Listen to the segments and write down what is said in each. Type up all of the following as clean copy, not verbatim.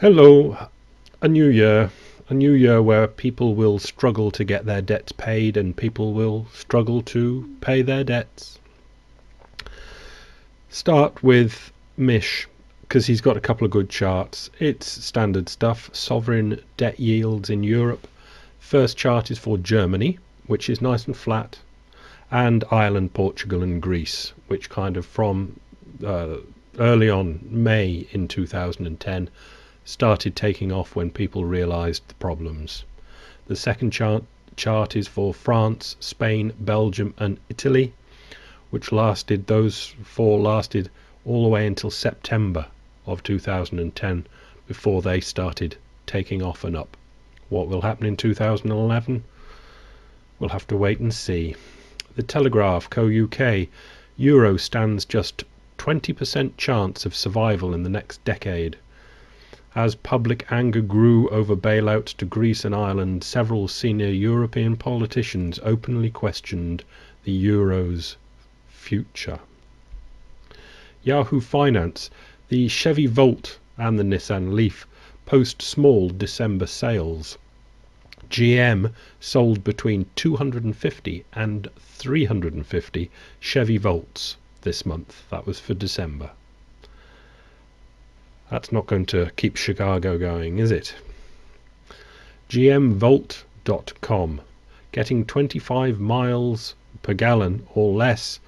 Hello, a new year. A new year where people will struggle to get their debts paid and people will struggle to pay their debts. Start with Mish, because he's got a couple of good charts. It's standard stuff. Sovereign debt yields in Europe. First chart is for Germany, which is nice and flat, and Ireland, Portugal and Greece, which kind of from early on May in 2010 started taking off when people realized the problems. The second chart is for France, Spain, Belgium and Italy, which those four lasted all the way until September of 2010 before they started taking off and up. What will happen in 2011? We'll have to wait and see. The Telegraph, Co-UK, Euro stands just 20% chance of survival in the next decade. As public anger grew over bailouts to Greece and Ireland, several senior European politicians openly questioned the Euro's future. Yahoo Finance, the Chevy Volt and the Nissan Leaf post small December sales. GM sold between 250 and 350 Chevy Volts this month. That was for December. That's not going to keep Chicago going, is it? GMVolt.com, getting 25 miles per gallon or less.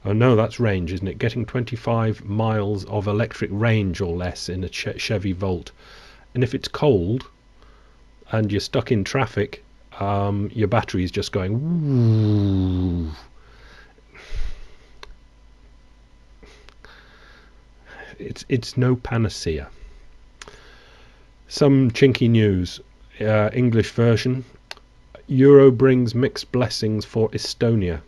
Oh no, that's range, isn't it? Getting 25 miles of electric range or less in a Chevy Volt. And if it's cold and you're stuck in traffic, your battery is just going woo. It's no panacea. Some chinky news. English version. Euro brings mixed blessings for Estonia.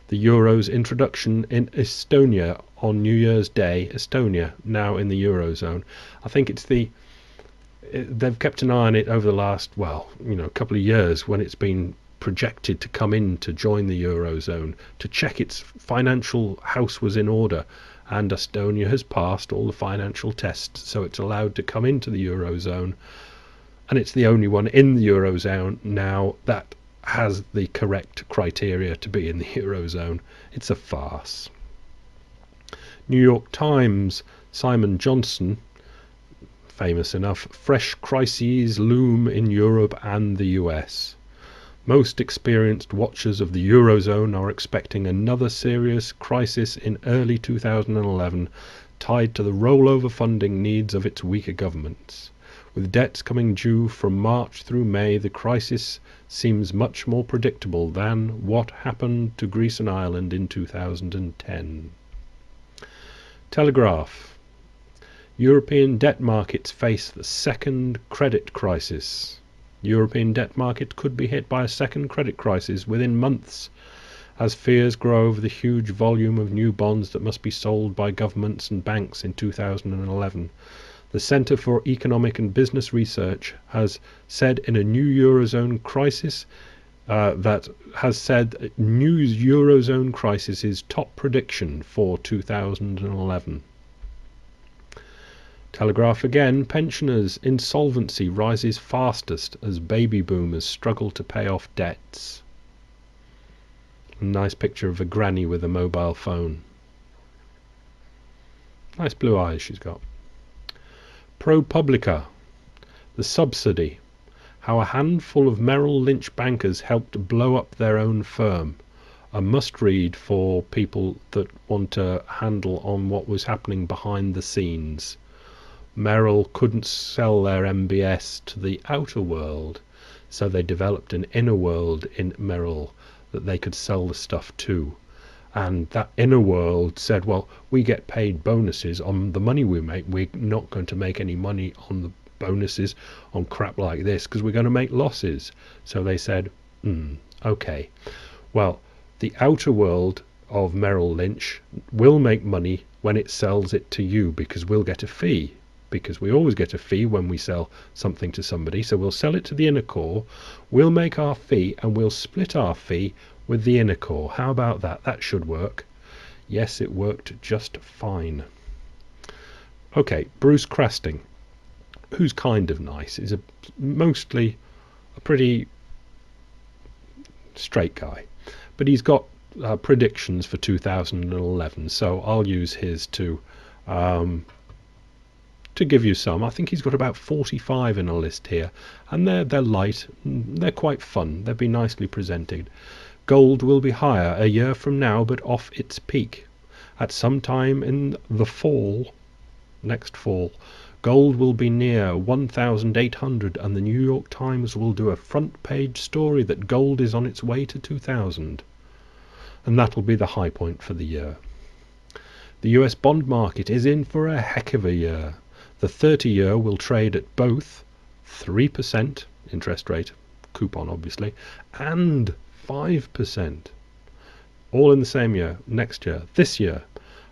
The Euro's introduction in Estonia on New Year's Day. Estonia now in the Eurozone. I think they've kept an eye on it over the last, couple of years when it's been projected to come in to join the Eurozone, to check its financial house was in order. And Estonia has passed all the financial tests, so it's allowed to come into the Eurozone. And it's the only one in the Eurozone now that has the correct criteria to be in the Eurozone. It's a farce. New York Times, Simon Johnson, famous enough, fresh crises loom in Europe and the US. Most experienced watchers of the Eurozone are expecting another serious crisis in early 2011 tied to the rollover funding needs of its weaker governments. With debts coming due from March through May, the crisis seems much more predictable than what happened to Greece and Ireland in 2010. Telegraph. European debt markets face the second credit crisis. European debt market could be hit by a second credit crisis within months as fears grow over the huge volume of new bonds that must be sold by governments and banks in 2011. The Centre for Economic and Business Research has said in a new Eurozone crisis new Eurozone crisis is top prediction for 2011. Telegraph again, pensioners' insolvency rises fastest as baby boomers struggle to pay off debts. A nice picture of a granny with a mobile phone. Nice blue eyes she's got. ProPublica, the subsidy. How a handful of Merrill Lynch bankers helped blow up their own firm. A must-read for people that want a handle on what was happening behind the scenes. Merrill couldn't sell their MBS to the outer world, so they developed an inner world in Merrill that they could sell the stuff to. And that inner world said, well, we get paid bonuses on the money we make. We're not going to make any money on the bonuses on crap like this because we're going to make losses. So they said, okay. Well, the outer world of Merrill Lynch will make money when it sells it to you because we'll get a fee. Because we always get a fee when we sell something to somebody. So we'll sell it to the inner core, we'll make our fee, and we'll split our fee with the inner core. How about that? That should work. Yes, it worked just fine. Okay, Bruce Crasting. who's kind of nice. He's mostly a pretty straight guy, but he's got predictions for 2011, so I'll use his to give you some. I think he's got about 45 in a list here, and they're light, they're quite fun, they'll be nicely presented. Gold will be higher a year from now, but off its peak. At some time in the fall, next fall, gold will be near 1,800, and the New York Times will do a front page story that gold is on its way to 2,000. And that'll be the high point for the year. The US bond market is in for a heck of a year. The 30-year will trade at both 3% interest rate, coupon obviously, and 5%. All in the same year, next year, this year.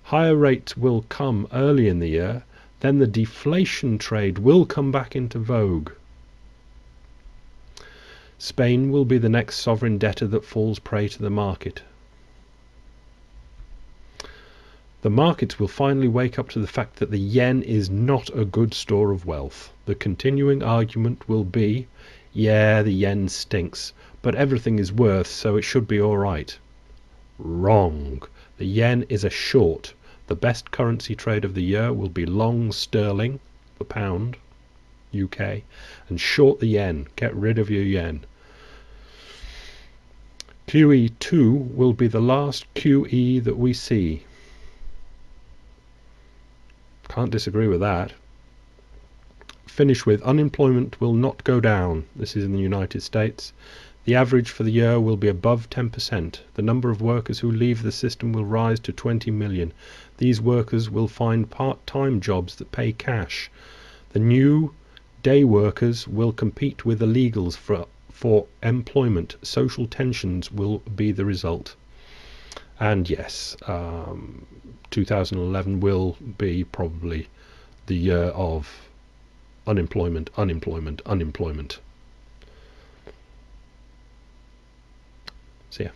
Higher rates will come early in the year, then the deflation trade will come back into vogue. Spain will be the next sovereign debtor that falls prey to the market. The markets will finally wake up to the fact that the yen is not a good store of wealth. The continuing argument will be, yeah, the yen stinks, but everything is worth, so it should be alright. Wrong. The yen is a short. The best currency trade of the year will be long sterling, the pound, UK, and short the yen. Get rid of your yen. QE2 will be the last QE that we see. Can't disagree with that. Finish with unemployment will not go down. This is in the United States. The average for the year will be above 10%. The number of workers who leave the system will rise to 20 million. These workers will find part-time jobs that pay cash. The new day workers will compete with illegals for employment. Social tensions will be the result. And yes, 2011 will be probably the year of unemployment. See ya.